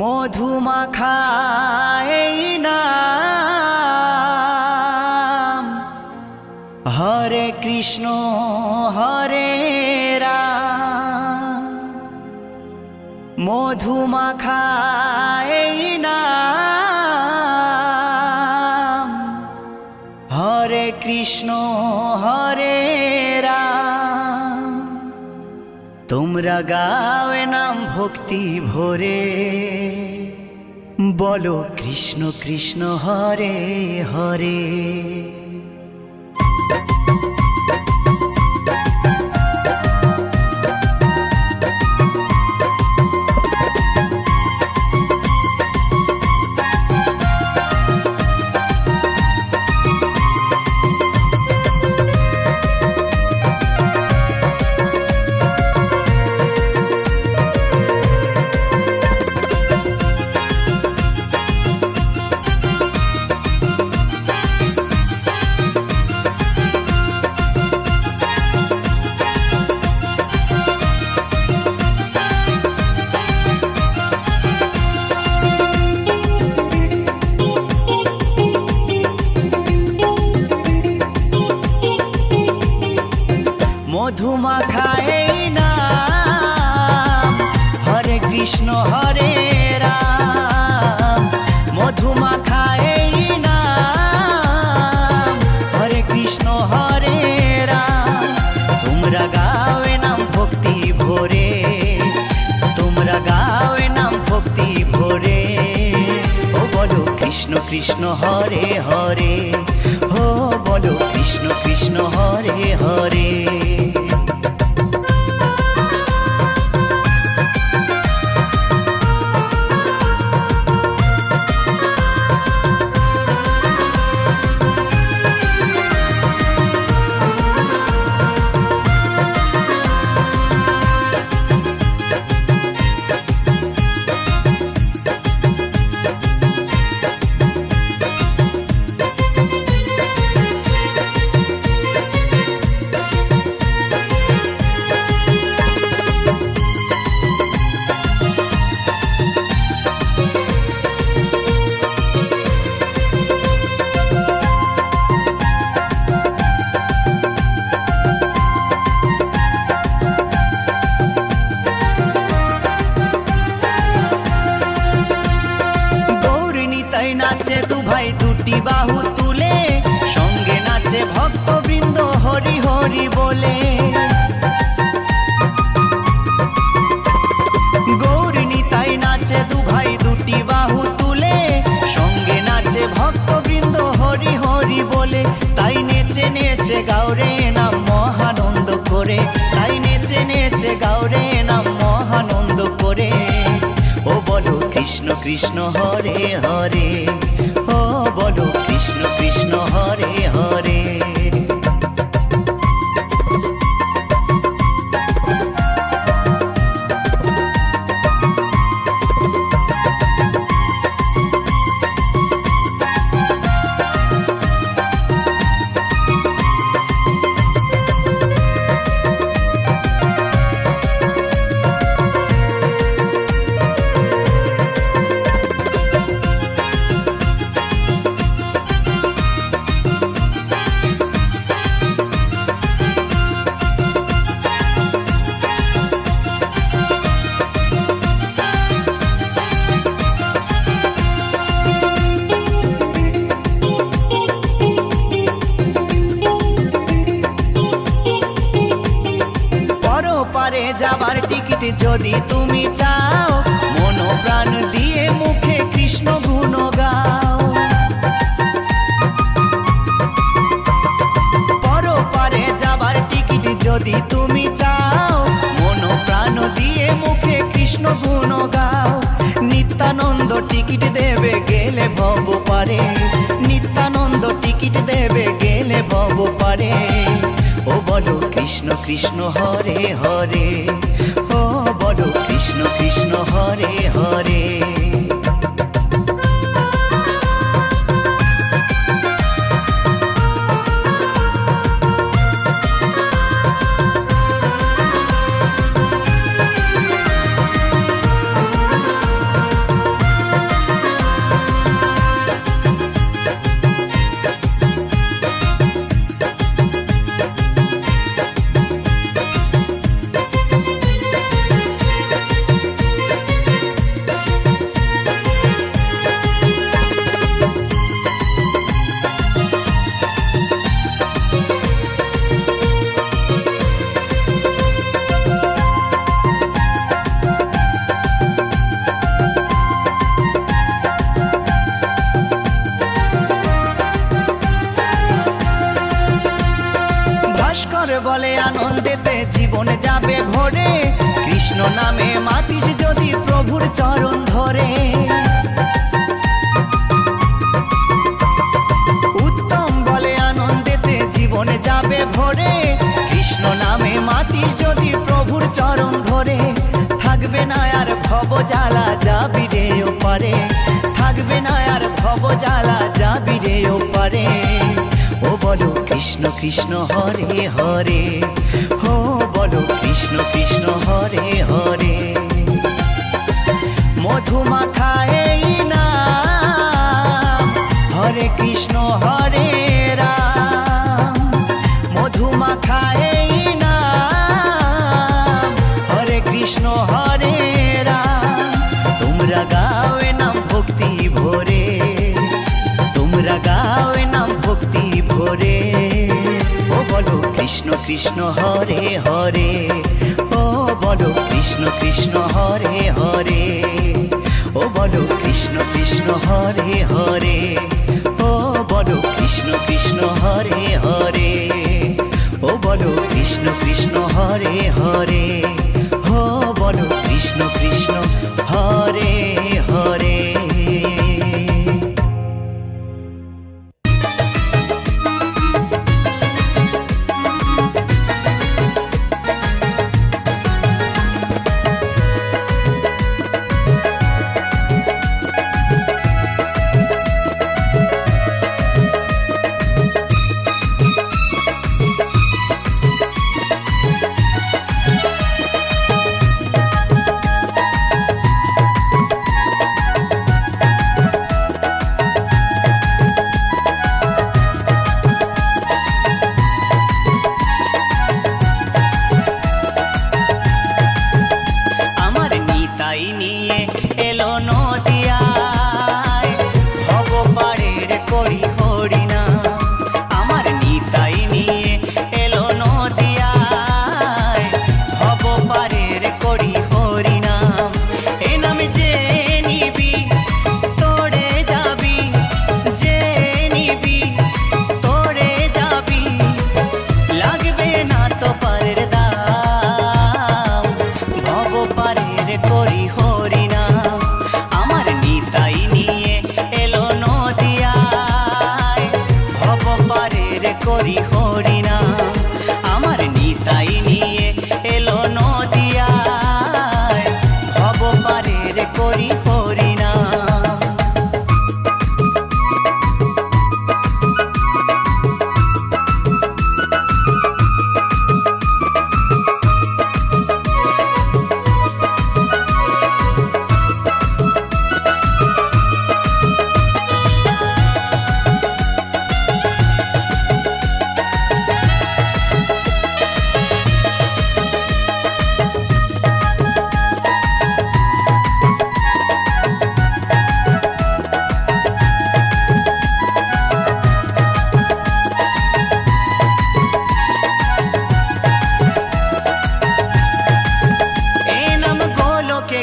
মধুমাখা এই নাম, হরে কৃষ্ণ হরে রাম। মধুমাখা এই নাম, হরে কৃষ্ণ হরে রাম। তোমরা গাওয়ে নাম ভক্তি ভরে, বলো কৃষ্ণ কৃষ্ণ হরে হরে। মধুমাখা এই নাম, হরে কৃষ্ণ হরে রাম। মধুমাখা এই নাম, হরে কৃষ্ণ হরে রাম। তোমরা গাওয়ে নাম ভক্তি ভরে, তোমরা গাওয়ে নাম ভক্তি ভরে। ও বলো কৃষ্ণ কৃষ্ণ হরে হরে, ও বলো কৃষ্ণ কৃষ্ণ হরে হরে। নাচে দু ভাই দুটি বাহু তুলে, সঙ্গে নাচে ভক্তবৃন্দ হরি হরি বলে। গৌর নিতাই নাচে দু ভাই দুটি বাহু তুলে, সঙ্গে নাচে ভক্তবৃন্দ হরি হরি বলে। তাই নেচে নেচে গাওরে নাম মহানন্দ করে, তাই নেচে নেচে গাওরে নাম মহানন্দ করে। ও বলো কৃষ্ণ কৃষ্ণ হরে হরে, ও বলো কৃষ্ণ কৃষ্ণ হরে হরে। পারে যাবার টিকিট যদি তুমি চাও, মন প্রাণ দিয়ে মুখে কৃষ্ণ গুণ গাও। পরপারে যাবার টিকিট যদি তুমি চাও, মন প্রাণ দিয়ে মুখে কৃষ্ণ গুণ গাও। নিত্যানন্দ টিকিট দেবে গেলে ভব পারে, নিত্যানন্দ টিকিট দেবে গেলে ভব পারে। ও বলো কৃষ্ণ কৃষ্ণ হরে হরে, ও বলো কৃষ্ণ কৃষ্ণ হরে হরে। নামে মাতিস যদি প্রভুর চরণ ধরে, উত্তম বলে আনন্দেতে জীবনে যাবে ভরে। কৃষ্ণ নামে মাতিস যদি প্রভুর চরণ ধরে, থাকবে না আর ভব জ্বালা, যাবি রে ওপারে। থাকবে না আর ভব জ্বালা, যাবি রে ওপারে। ও বলো কৃষ্ণ কৃষ্ণ হরে হরে, ও বলো কৃষ্ণ কৃষ্ণ হরে হরে। মধুমাখা এই নাম, হরে কৃষ্ণ হরে রাম। মধুমাখা এই নাম, হরে কৃষ্ণ হরে রাম। তোমরা গাও এ নাম ভক্তি ভরে, তোমরা গাও এ নাম ভক্তি ভরে। ও বলো কৃষ্ণ কৃষ্ণ হরে হরে, ও বলো কৃষ্ণ কৃষ্ণ হরে হরে। ও বলো কৃষ্ণ কৃষ্ণ হরে হরে, ও বলো কৃষ্ণ কৃষ্ণ হরে হরে। ও বলো কৃষ্ণ কৃষ্ণ হরে হরে, ও বলো কৃষ্ণ কৃষ্ণ হরে হরে।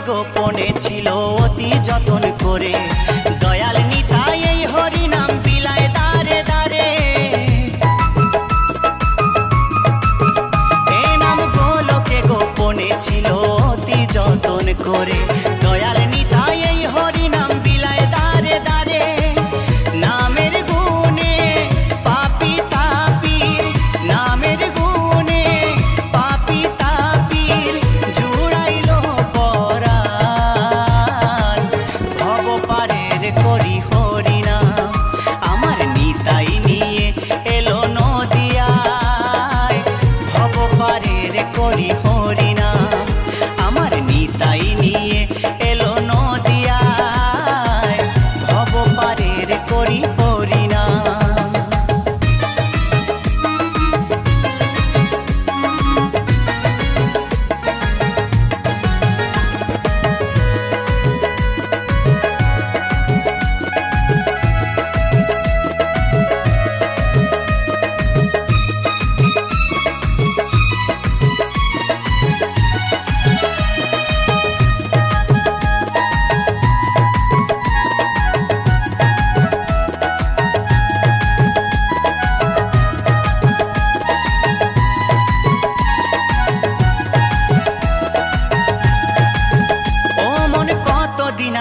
গোপনে ছিল অতি যতন করে, দয়াল নিতাই এই হরি নাম বিলায় দারে দারে। এ নাম গোলকে গোপনে ছিল অতি যতন করে, দয়াল নিতাই এই হরি নাম বিলায় দারে দারে। নামের গুণে পাপি তাপির, নামের গুণে পাপি তাপির জুড়াইল পরাণ। ভব পারের করি হরি নাম, আমার নিতাই নিয়ে এলো নদিয়ায়। ভব পারের করি হরি নাম, আমার নিতাই নিয়ে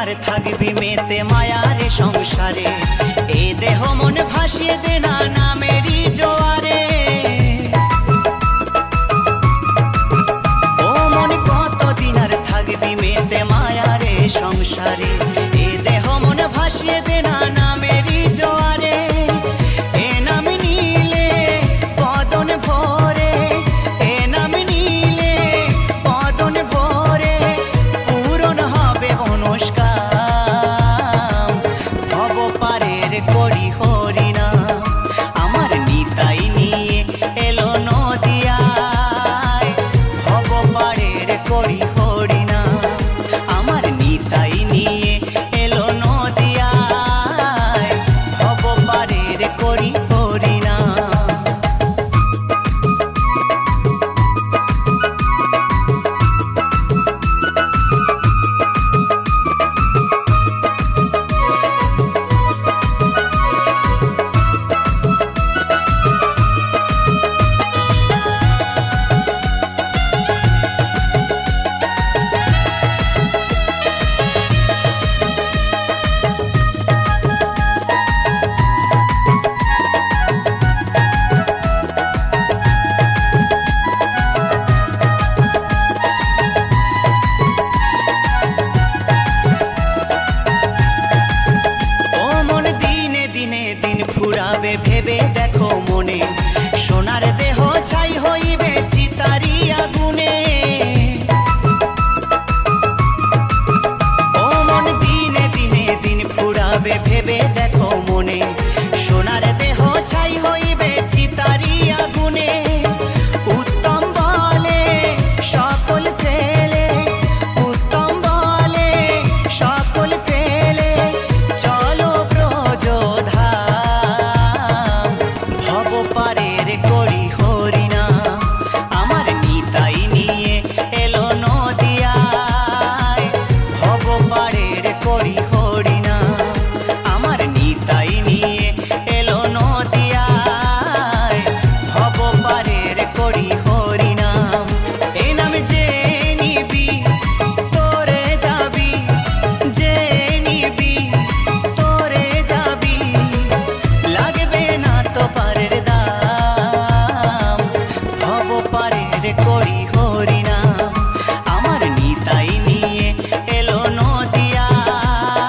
আর থাকবি মেতে মায়ারে সংসারে, এ দেহ মন ভাসিয়ে দে না নামেরই জোয়ারে। ও মন কতদিন আর থাকবি মেতে মায়ারে সংসারে, এ দেহ মন ভাসিয়ে দে না নামেরই জোয়ারে। এ নাম নিলে বদন ভরে, এ নাম নিলে বদন ভরে, পূরণ হবে মনস্কাম। ভব পারের করি হরিনাম, আমার নিতাই নিয়ে এলো নদিয়ায়। ভব পারের করি হরিনাম, আমার নিতাই নিয়ে এলো নদিয়ায়। ভব পারের করি হরিনাম। ফুরাবে ভেবে দেখো মনে, সোনার দেহ ছাই হইবে চিতারি আগুনে। ও মন দিনে দিনে দিন ফুরাবে ভেবে দেখো মনে, সোনার দেহ ছাই হইবে চিতারি আগুনে। উত্তম বলে সকল ফেলে, উত্তম বলে সকল ফেলে, চলো ব্রজধা পারের করি হরিনাম, আমার নিতাই নিয়ে এলো নদিয়ায়। ভব পারের করি হরিনাম, আমার নিতাই নিয়ে এলো নদিয়ায়। ভব পারের করি হরিনাম। এ নাম যে নিবি তোরে যাবি, যে নিবি তোরে যাবি, লাগবে না তো পারের দাম। ভব পারের করি হরিনাম, আমার নিতাই নিয়ে এলো নদিয়ায়।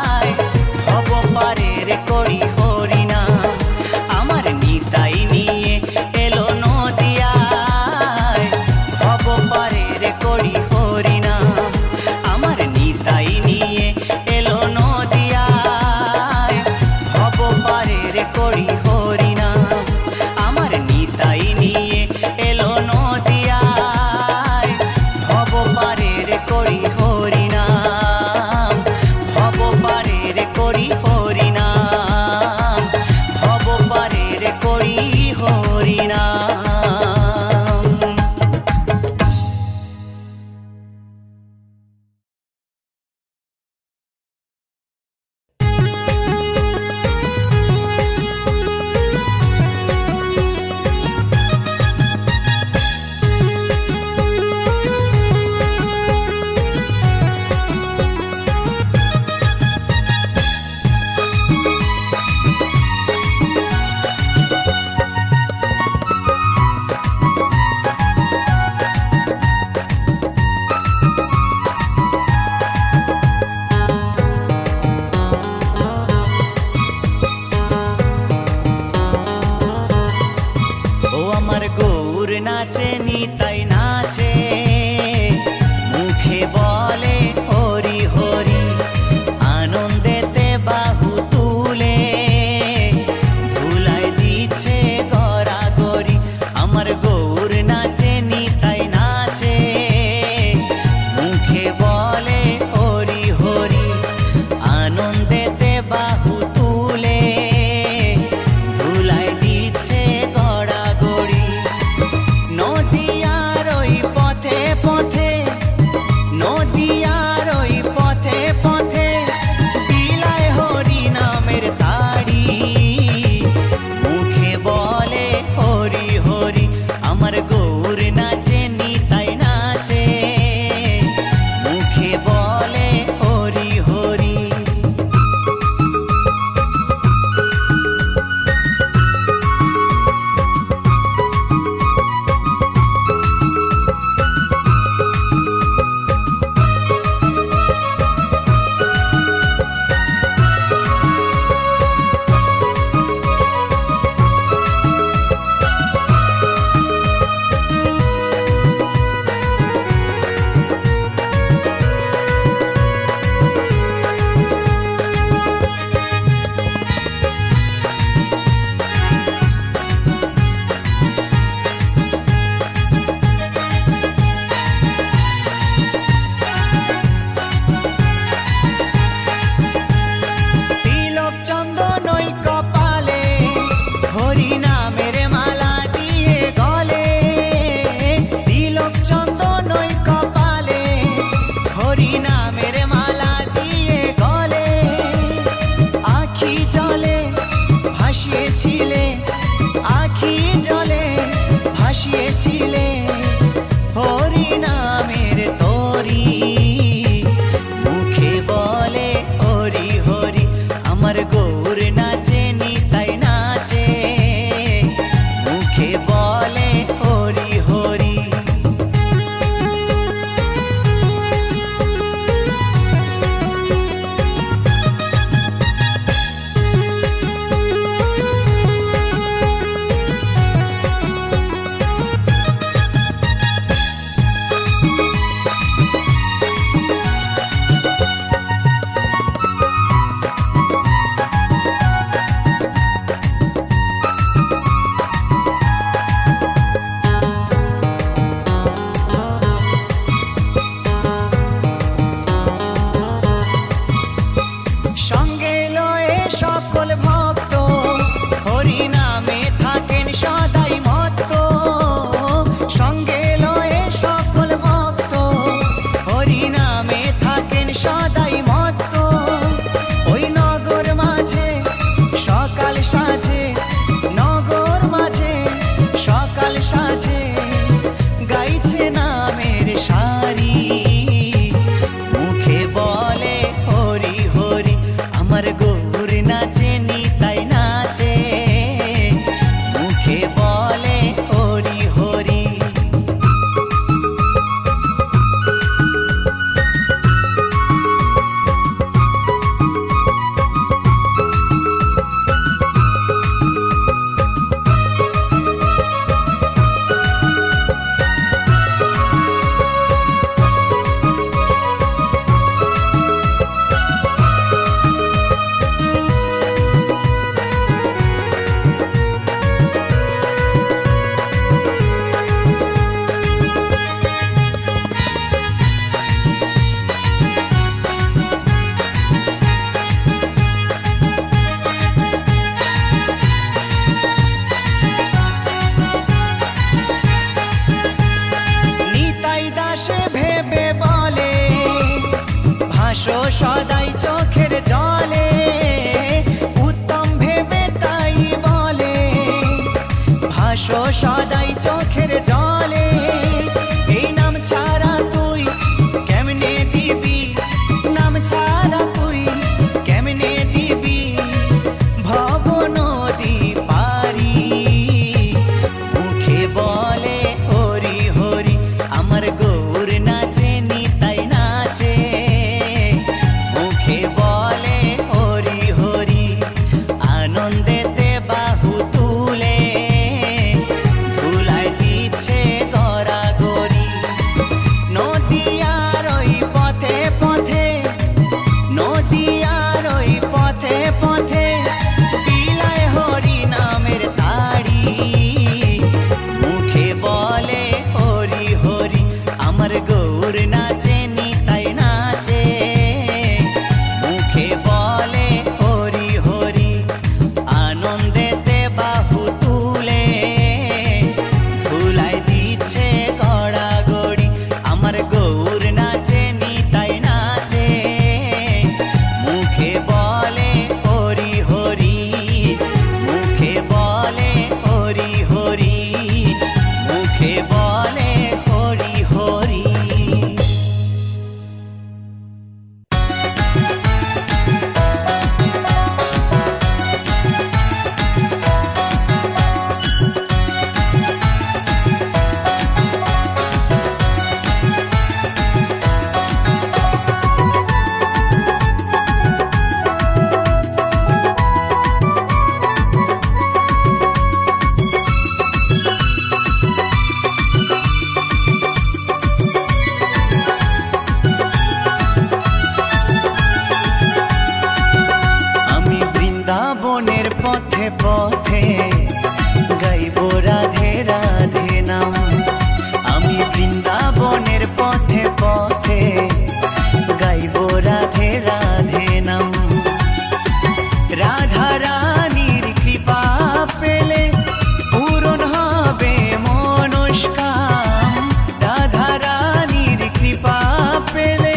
ভাসো সদাই চোখের জলে, উত্তম ভেবে তাই বলে। ভাসো সদাই চোখের জলে, এই নাম ছাড়া তুই কেমনে দিবি, নাম ছাড়া তুই কেমনে দিবি ভব নদী পারি। মুখে বলে হরি হরি, আমার গৌর নাচে নিতাই নাচে। মুখে বলে হরি হরি, আনন্দেতে বাহু তুলে ধুলায় দিচ্ছে গড়াগড়ি। নদিয়ার ওই পথে পথে, নদিয়ার ওই পথে পথে বিলায় হরি নামের তাড়ি। মুখে বলে হরি হরি, আমার গৌর নাচে নিতাই নাচে। মুখে বলে হরি হরি, আনন্দেতে বাহু তুলে ধুলায় দিচ্ছে গড়াগড়ি। আমার গৌর নাচে নিতাই নাচে। মুখে বলে হরি হরি, মুখে বলে হরি হরি, মুখে বলে হরি হরি। আমি বৃন্দাবনের পথে পথে গাইব রাধে রাধে নাম। আমি বৃন্দাবনের পথে পথে গাইব রাধে রাধে নাম। রাধা রানীর কৃপা পেলে পূরণ হবে মনস্কাম। রাধা রানীর কৃপা পেলে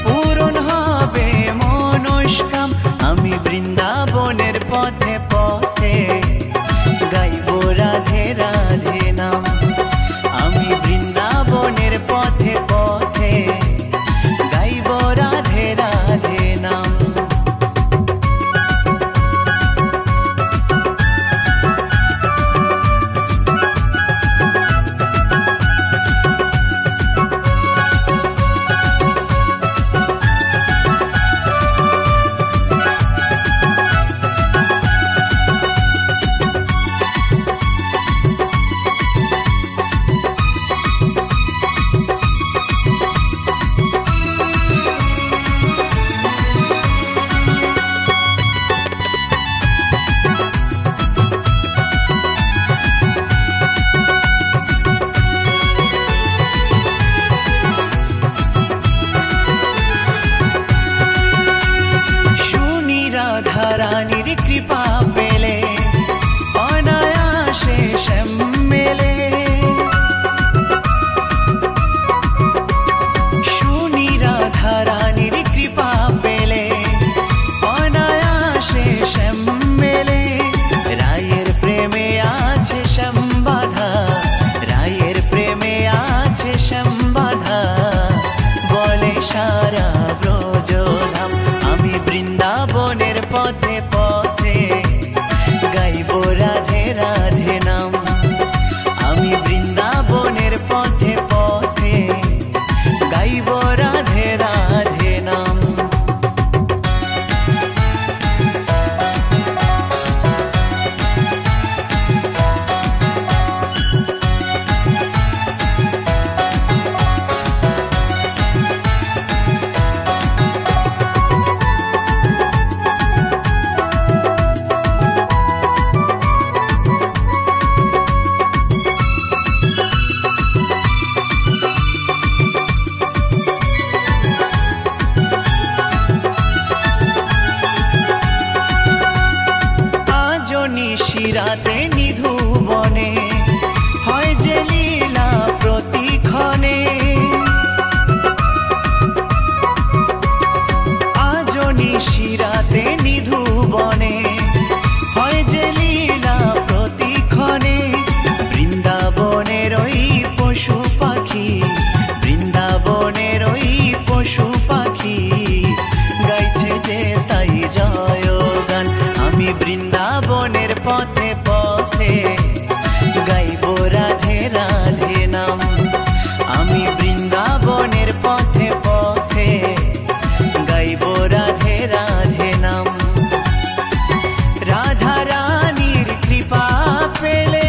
পূরণ হবে মনস্কাম। আমি বৃন্দাবনের পথে পথে গাইব রাধে রাধে নাম। আমি বৃন্দাবনের পথে পথে গাইব রাধে রাধে নাম। শুনি রাধা রানীর কৃপা পেলে অনায়াসে শ্যাম মেলে। শুনি রাধা রানীর কৃপা পেলে অনায়াসে শ্যাম মেলে। রায়ের প্রেমে আছে শ্যাম বাধা, রায়ের প্রেমে আছে শ্যাম বাধা, বলে সারা ব্রজধাম। আমি বৃন্দাবনের পথে পথে গাইব রাধে রাধে নাম। আমি বৃন্দাবনের পথে পথে গাইব রাধে রাধে নাম। নিশিরাতে নিধু বনে হয় যে লীলা প্রতিক্ষণে। রাধে রাধে নাম। রাধা রানীর কৃপা পেলে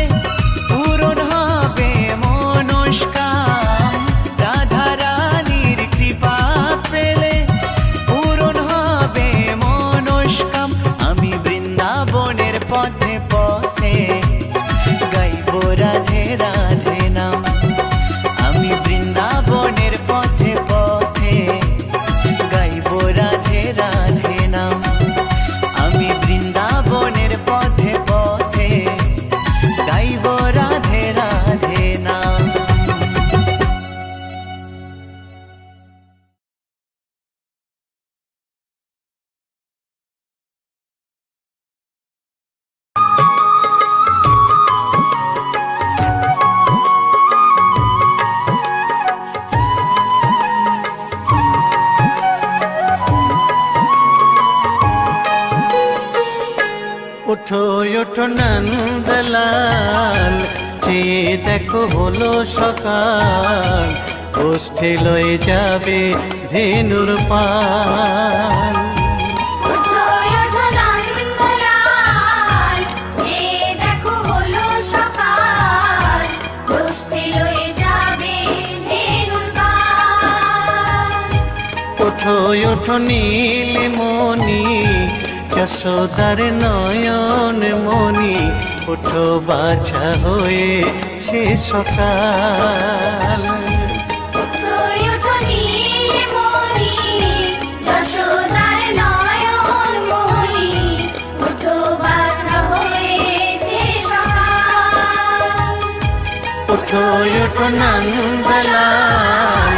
পূরণ হবে মনস্কাম। রাধা রানীর কৃপা পেলে পূরণ হবে মনস্কাম। আমি বৃন্দাবনের পথে পথে গাইব রাধে রাধে নাম। আমি বৃন্দাবনের পথে পথে গাইব রাধে রাধে নাম। আমি বৃন্দাবনের পথে পথে গাইব রাধে রাধে নাম। ওঠো ওঠো নন্দলাল, চেয়ে দেখো হলো সকাল, গোষ্ঠী লয়ে যাবে ধেনুর পাল। ওঠো ওঠো নন্দলাল, চেয়ে দেখো হলো সকাল, গোষ্ঠী লয়ে যাবে ধেনুর পাল। ওঠো ওঠো নীলমণি, যশোদার নয়ন মণি, ওঠো বাছা হয়েছে সকাল। ওঠো ওঠো নীলমণি, যশোদার নয়ন মণি, ওঠো বাছা হয়েছে সকাল। ওঠো ওঠো নন্দলাল,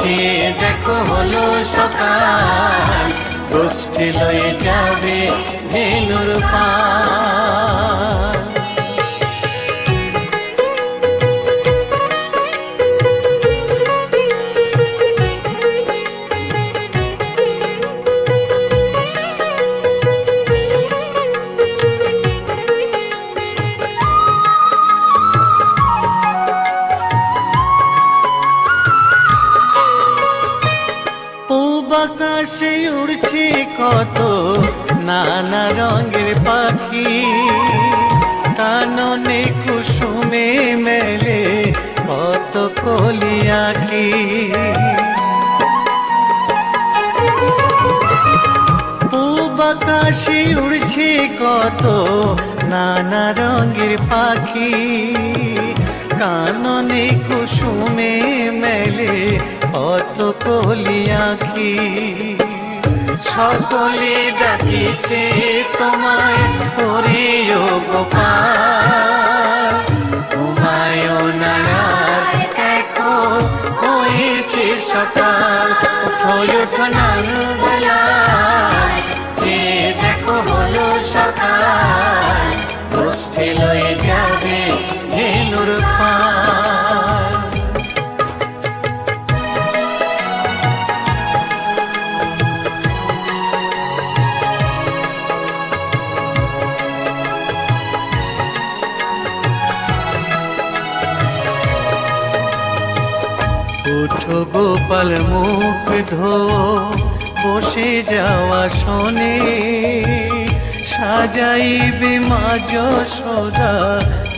চেয়ে দেখো হলো সকাল, গোষ্ঠী লয়ে যাবে ধেনুর পাল। আকাশে উড়ছে কত নানা রঙের পাখি, কাননে কুসুমে মেলে কত কলি আঁখি। পূব আকাশে উড়ছে কত নানা রঙের পাখি, কাননে কুসুমে মেলে কত কলি আঁখি। সকলে ডাকিছে তোমায় হরিও গোপাল, তোমায় নারায় দেখো হয়েছে সকাল। ওঠো ওঠো নন্দলাল, চেয়ে দেখো হলো সকাল, গোষ্ঠী লয়ে যাবে ধেনুর পাল। উঠো গোপাল মুখ ধো, বসে যাওয়া শোনে, সাজাইবে মা যশোদা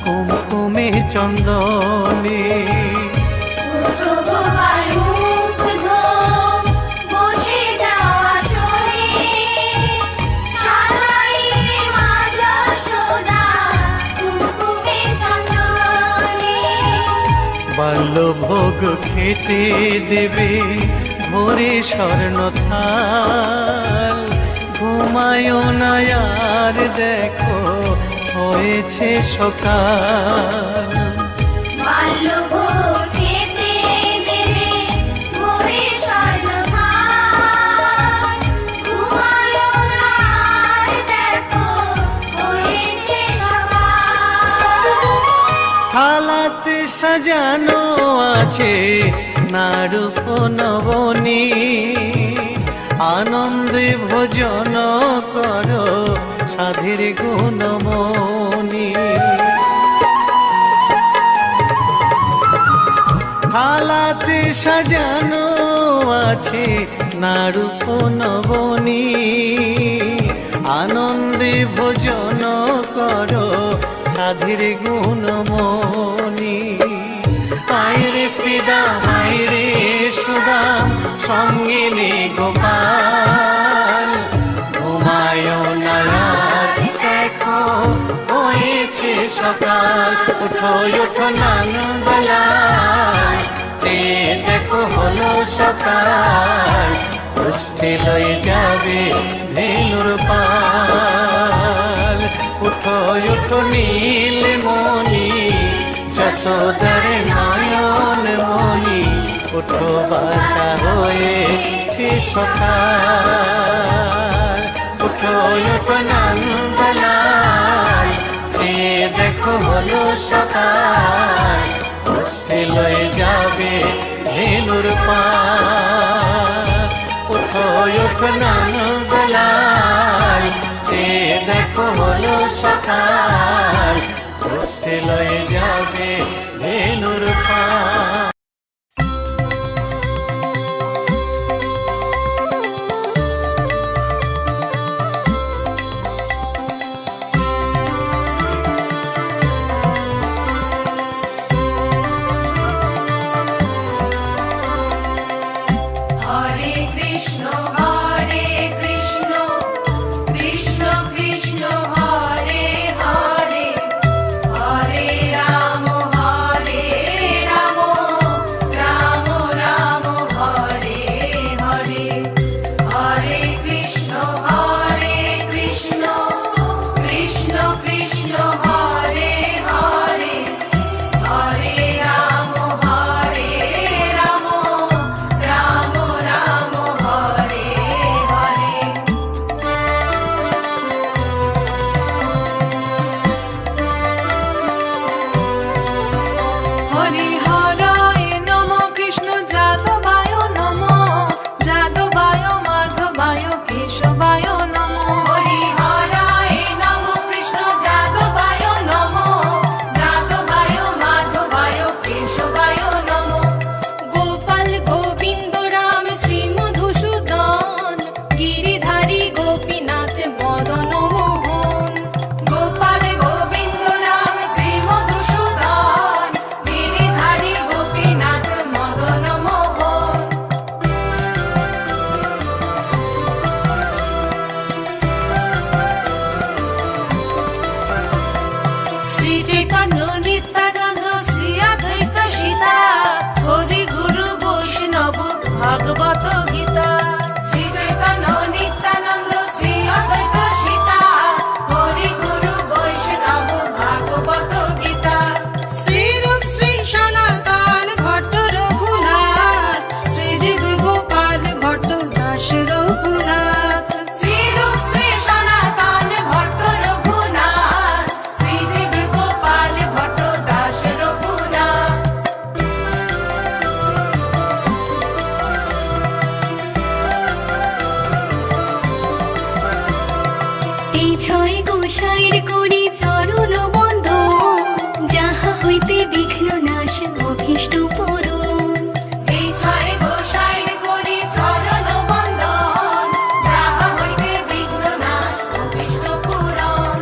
কুমকুমে চন্দনে। উঠো গোপাল মুখ ধো, বসে যাওয়া শোনে, সাজাইবে মা যশোদা কুমকুমে চন্দনে। বাল্যভোগ খেতে দেবে ভোরে স্বর্ণ থাল, ঘুমায় না আর দেখো হয়েছে সকাল। বাল্যভোগ খেতে দেবে ভোরে স্বর্ণ থাল, ঘুমায় না আর দেখো হয়েছে সকাল। থালাতে সাজানো আছে নারূপ নবনী, আনন্দে ভোজন করো সাধীর গুণমণি। থালাতে সাজানো আছে নারূপ নবনী আনন্দে ভোজন কর সাধির গুণমণি আইরে শ্রীদাম আইরে সুদাম সঙ্গে নে গোপাল ঘুমায় নায়ার দেখো হয়েছে সকাল উঠো উঠো নানবেলায় যে দেখো হলো সকাল পুষ্টি লয়ে যাবে ধেনুর পাল উঠো উঠো নীল মণি যশোদার নয়ন মণি উঠো বাছা হয়েছে সকাল উঠো উঠো নন্দলাল যে দেখো হলো সকাল পুষ্টি লয়ে যাবে ধেনুর পাল উঠো উঠো নন্দলাল যে দেখো হলো সকাল পুষ্টি লয়ে যাবে ধেনুর পাল হরে কৃষ্ণ কৃষ্ণ কৃষ্ণ হরে হরে হরে রাম রাম রাম হরে হরে হরে কৃষ্ণ কৃষ্ণ কৃষ্ণ হরে হরে হরে রাম রাম রাম হরে হরে হরি হরায় নম কৃষ্ণ যাদবায় নম যাদবায় মাধবায় কেশবায় নম হরি হরায় নম কৃষ্ণ যাদবায় নম যাদবায় মাধবায় কেশবায় নম গোপাল গোবিন্দ রাম শ্রী মধুসূদন গিরিধারী গোপীনাথ মদন মোহন গোপাল গোবিন্দ রাম শ্রী মধুসূদন গিরিধারী গোপীনাথ মদন মোহন শ্রী চৈতন্য নিত্যানন্দ শ্রী অদ্বৈত সীতা হরি গুরু বৈষ্ণব ভাগবত গীতা শ্রী চৈতন্য নিত্যানন্দ শ্রী অদ্বৈত সীতা হরি গুরু বৈষ্ণব ভাগবত গীতা শ্রীরূপ শ্রী সনাতন ভট্ট রঘুনাথ শ্রীজীব গোপাল ভট্ট দাস রঘুনাথ শ্রীরূপ শ্রী সনাতন ভট্ট রঘুনাথ শ্রীজীব গোপাল ভট্ট দাস রঘুনাথ এই ছয় গোসাইর করি চরণ বন্ধ যাহা হইতে বিঘ্ন নাশ অভীষ্ট পূরণ এই ছয় গোসাইর করি চরণ বন্দন যাহা হইতে বিঘ্ন নাশ অভীষ্ট পূরণ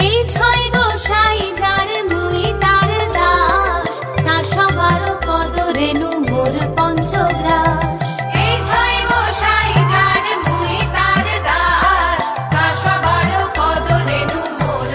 এই ছয় গোসাই যার মুই তার দাস তার সবার পদ রেণু মোর পঞ্চগ্রাস এই ছয় গোসাই যার মুই তার দাস তা সবার পদ রেণু মোর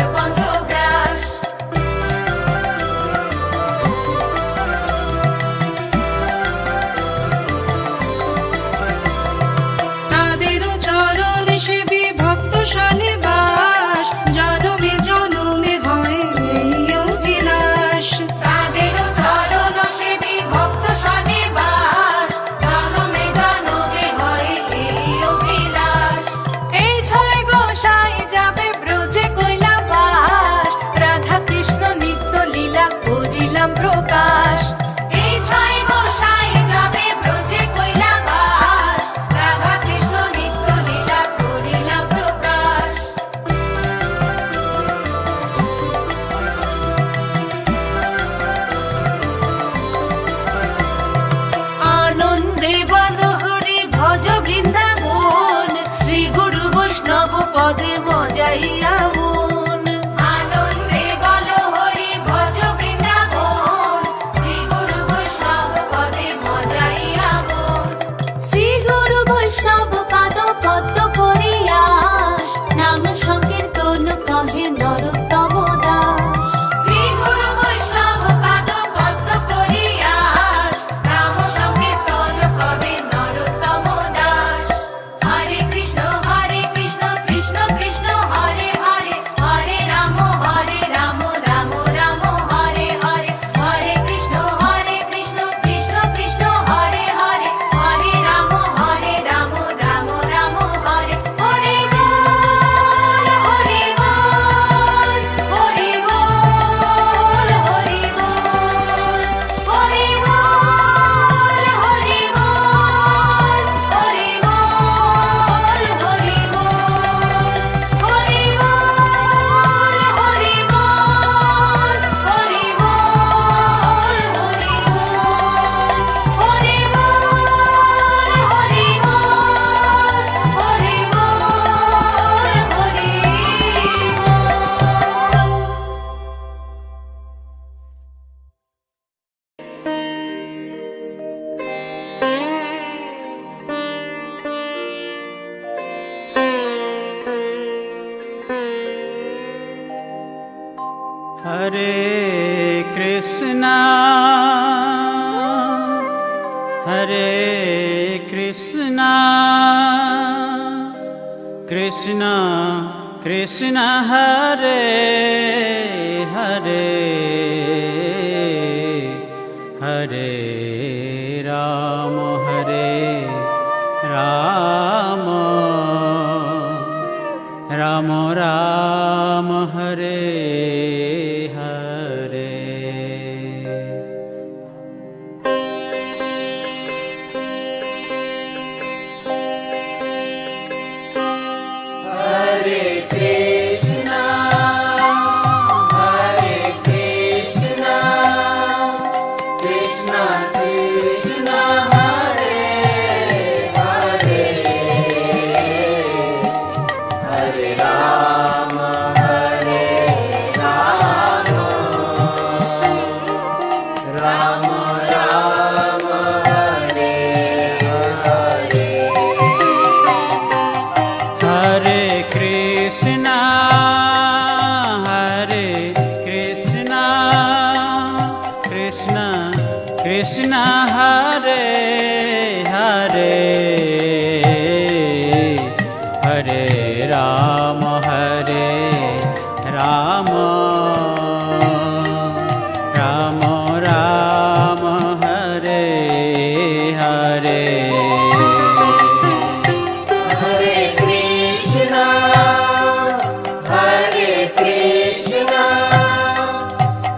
পদে মজাইয়া মন। আনন্দে বলো হরি ভজ বৃন্দাবন, শ্রী গুরু বৈষ্ণব পদে মজাইয়া মন। শ্রী গুরু বৈষ্ণব পাদ পদ্ম করিয়াস, নাম সংকীর্তন কহে নরোত্তম দাস। শ্রী গুরু বৈষ্ণব পাদ পদ্ম করিয়াস, নাম সংকীর্তন কবে নরোত্তম দাস। হরে কৃষ্ণ কৃষ্ণ কৃষ্ণ হরে হরে, হরে রাম রাম রাম হরে হরে। হরে কৃষ্ণ কৃষ্ণ কৃষ্ণ হরে হরে, হরে রাম রাম রাম হরে। হরে বল হরে বল, হরে বল হরে বল, হরে বল হরে বল, হরে বল হরে বল, হরে বল হরে বল, হরে বল হরে বল, হরে বল হরে বল, হরে বল হরে বল। हरे कृष्णा हरे कृष्णा कृष्णा कृष्णा हरे हरे हरे राम राम राम राम हरे हरे। हरे कृष्णा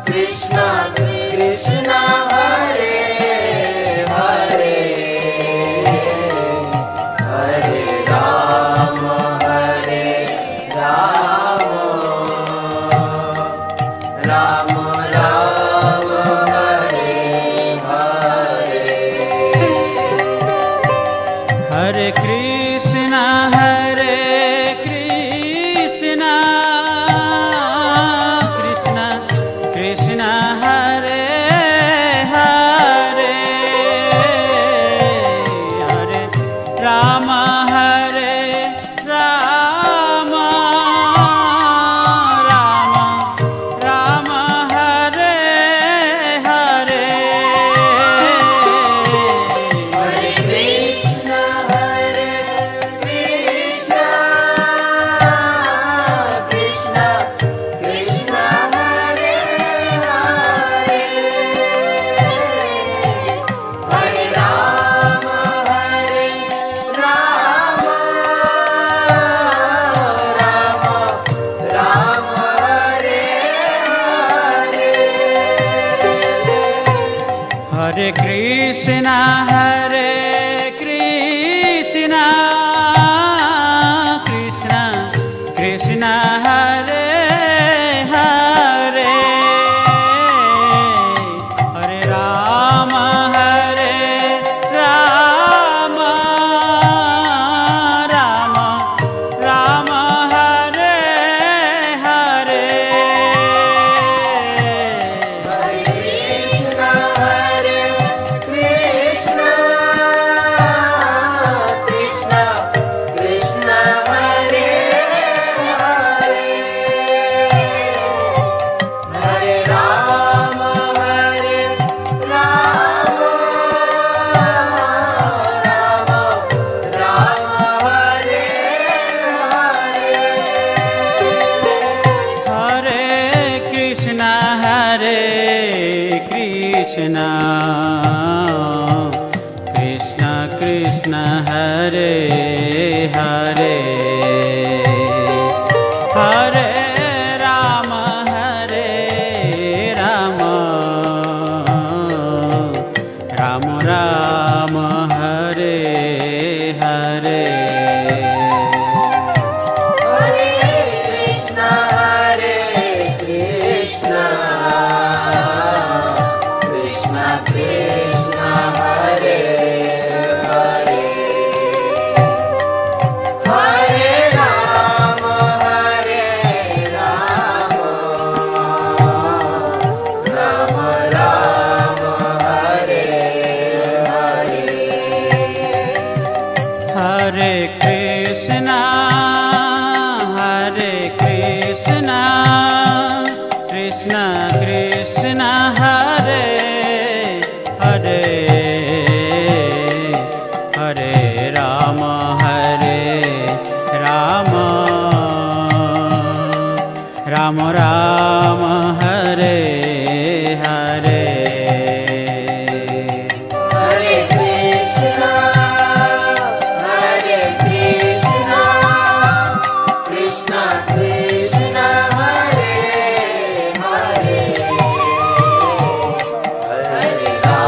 कृष्णा कृष्णा हरे हरे हरे राम राम राम हरे हरे। हरे कृष्णा कृष्णा कृष्णा हरे हरे हरे राम राम राम हरे हरे। हरे कृष्णा कृष्णा कृष्णा हरे हरे हरे राम राम राम कृष्ण कृष्ण कृष्ण हरे हरे हरे राम राम राम हरे हरे हरे कृष्णा कृष्ण कृष्ण हरे हरे हरे राम राम राम हरे हरे हरे कृष्ण कृष्ण कृष्ण हरे हरे हरे राम राम राम हरे हरे हरे कृष्ण कृष्ण कृष्ण हरे हरे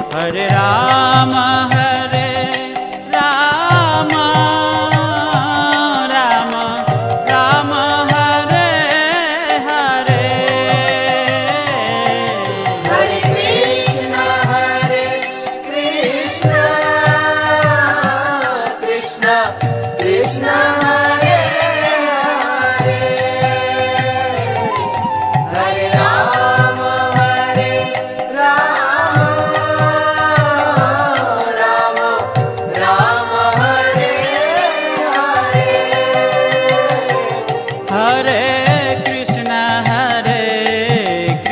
हरे राम राम राम हरे हरे हरे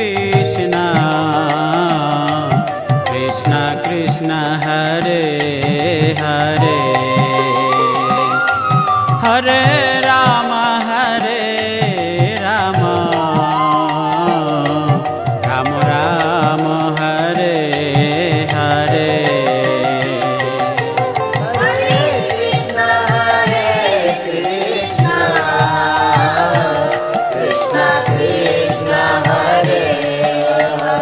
कृष्ण कृष्ण कृष्ण हरे हरे हरे राम राम राम हरे हरे हरे कृष्ण कृष्ण कृष्ण हरे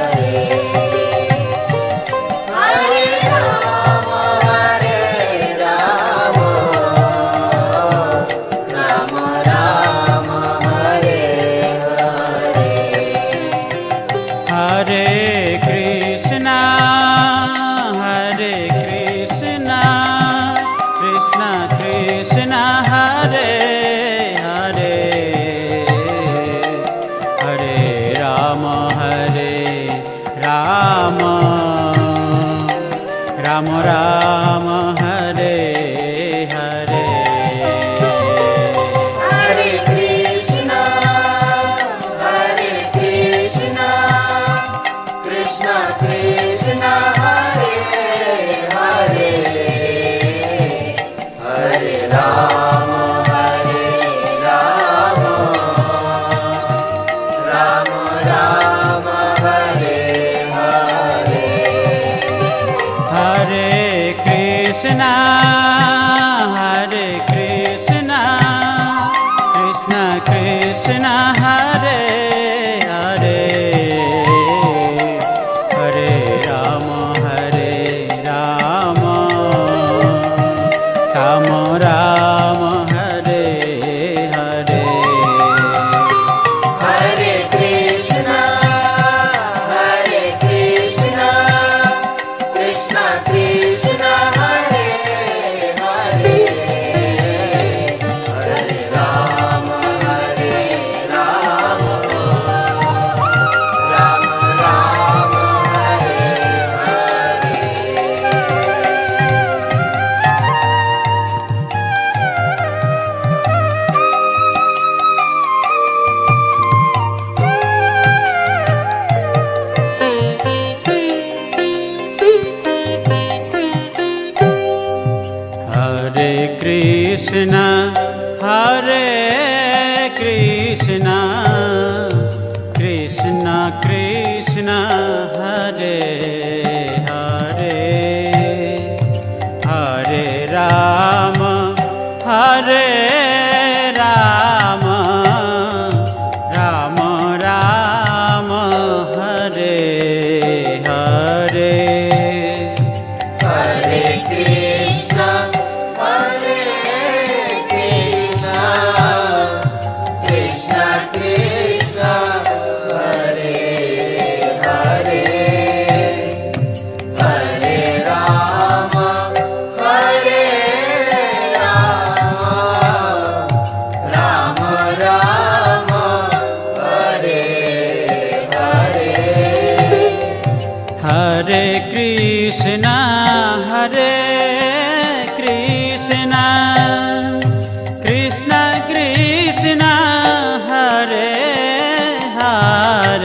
हरे हरे राम राम राम हरे हरे हरे कृष्ण कृष्ण कृष्ण हरे हरे हरे राम राम हरे हरे हरे कृष्ण कृष्ण कृष्ण हरे हरे हरे राम राम राम हरे हरे हरे कृष्ण कृष्ण कृष्ण हरे हरे हरे राम राम राम हरे हरे কৃষ্ণ হরে কৃষ্ণ কৃষ্ণ কৃষ্ণ হরে হরে হরে রাম হরে রাম রাম রাম হরে হরে হরে কৃষ্ণ কৃষ্ণ কৃষ্ণ হরে হরে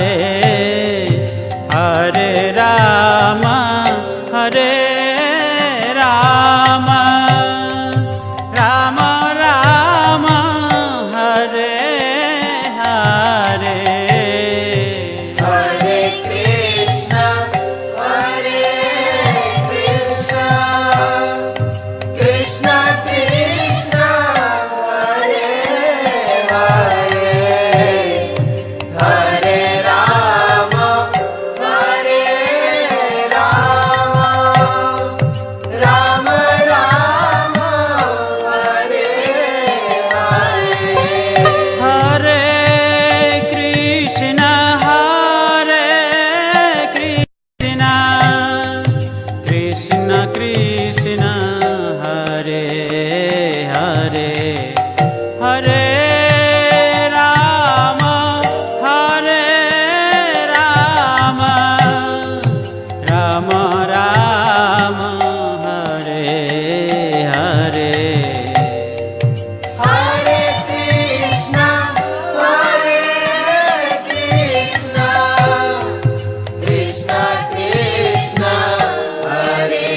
হরে রাম রাম রাম হরে হরে হরে কৃষ্ণ কৃষ্ণ কৃষ্ণ হরে হরে হরে রাম রাম রাম হরে হরে হরে কৃষ্ণ কৃষ্ণ কৃষ্ণ হরে হরে হরে রাম রাম রাম হরে হরে হরে কৃষ্ণ কৃষ্ণ কৃষ্ণ হরে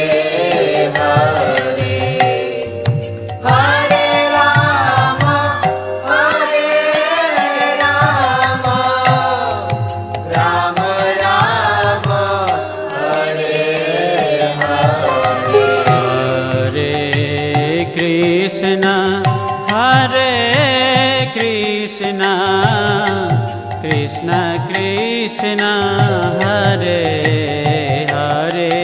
হরে হরে রাম রাম রাম হরে হরে হরে কৃষ্ণ কৃষ্ণ কৃষ্ণ হরে হরে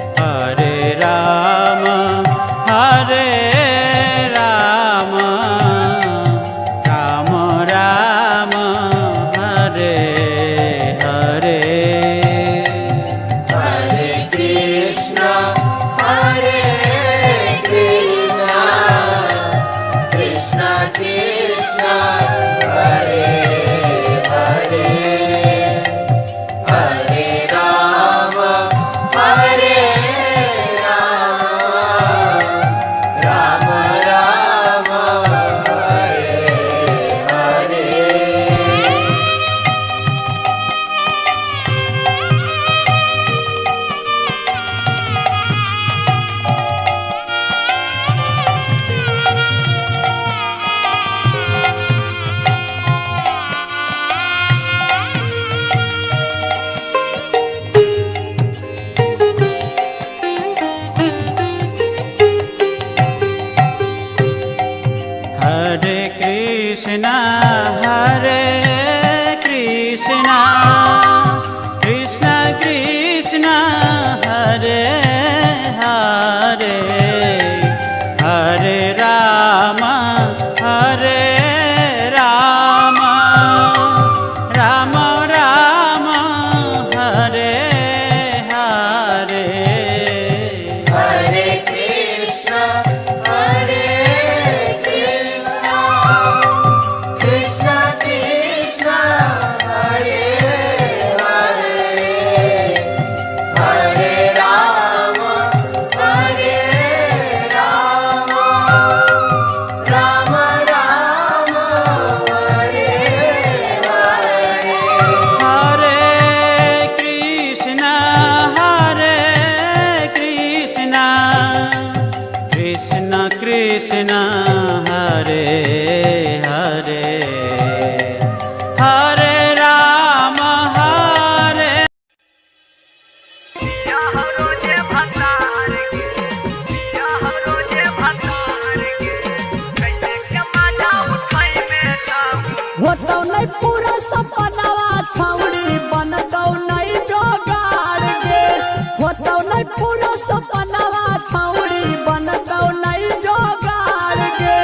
হরে রাম রাম রাম হরে হরে হরে কৃষ্ণ কৃষ্ণ কৃষ্ণ হরে হরে হরে রাম রাম রাম হরে হরে হরে কৃষ্ণ কৃষ্ণ কৃষ্ণ হরে হরে হরে রাম রাম রাম হরে হরে হরে কৃষ্ণ কৃষ্ণ কৃষ্ণ হরে হরে হরে রাম রাম রাম হরে হরে হরে কৃষ্ণ কৃষ্ণ কৃষ্ণ হরে হরে হরে রাম कृष्ण हरे हरे हरे राम हरे होतौ नहीं पूरा सपनावा छौड़ी बनतौ नहीं जोगाड़ गे होतौ नहीं पूरा सपनावा छौड़ी बनतौ नहीं जोगाड़ गे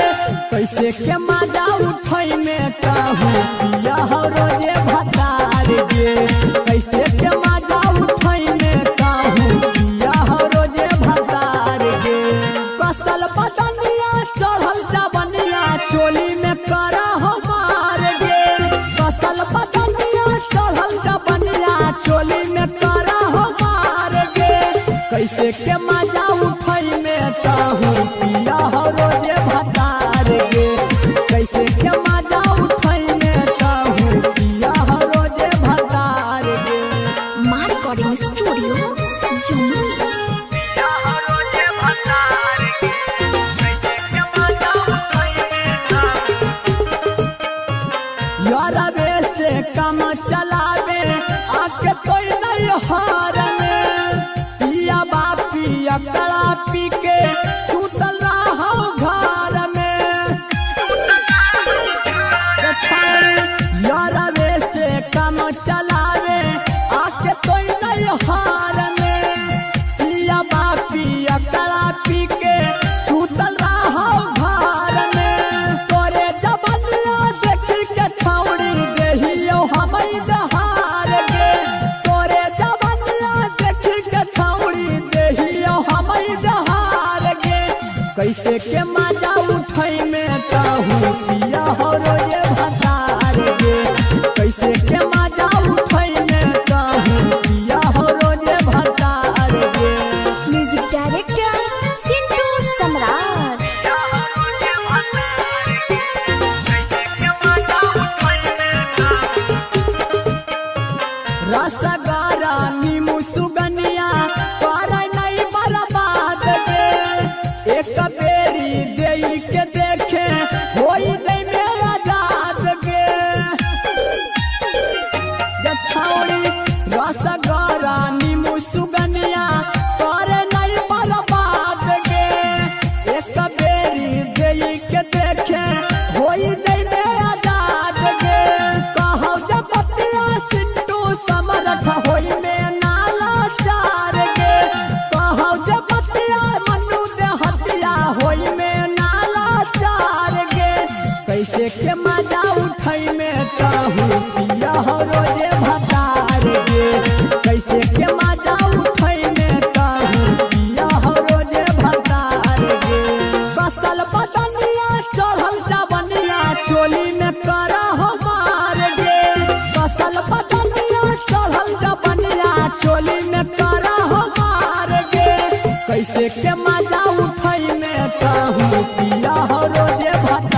कैसे के मजा उठै में कहूँ पिया हो रोजे भतार गे कैसे के मजा उठै में कहूँ पिया हो रोजे भतार गे कसल बदनिया चढ़ल जवनिया चोली में करा हो कसल बदनिया चढ़ल जवनिया चोली में करा हो मार गे कैसे के मजा उठै में कहूँ पिया हो रोजे भतार गे कैसे के मजा उठै में कहूँ पिया हो रोजे भतार गे मां रिकॉर्डिंग स्टूडियो जमुई। यारबे से काम चलावे आके कोई नहीं हार में पिया बापी अकड़ा पी के सुतल रहो घर में यारबे से काम चलावे आके कोई नहीं हार में पिया बापी अकड़ा पी के सुतल रहो घर में तोरे जबनिया देखी के छौड़ी देहियो हमई दहार गे तोरे जबनिया देखी के छौड़ी देहियो हमई दहार गे कैसे के मजा उठै में कहूँ पिया हो रोजे भतार गे कैसे के मजा उठै में कहूँ पिया हो रोजे भतार गे म्यूजिक डायरेक्टर सिंटू सम्राट। रसगारा नीमू सुगनिया पारा नहीं बर्बाद गे एक बेरी देई के देखे होई जई में आजाद गे छौड़ी रसगारा नीमू सुगनिया पारा नहीं बर्बाद गे एक बेरी देई के देखे होई जई में आजाद गे कहौ जब बतिया सिंटू समरथ होई में नाला चार गे कहौ जब बतिया मनु दे हतिया होई में नाला चार गे कैसे के मजा उठै में कहूँ पिया हो रोजे भतार गे कैसे के मजा उठै में कहूँ पिया हो रोजे भतार गे कसल बदनिया चढ़ल जवनिया चोली में करा हो मार गे कसल बदनिया चढ़ल जवनिया चोली में करा हो मार गे कैसे के मजा उठै में कहूँ पिया हो रोजे भतार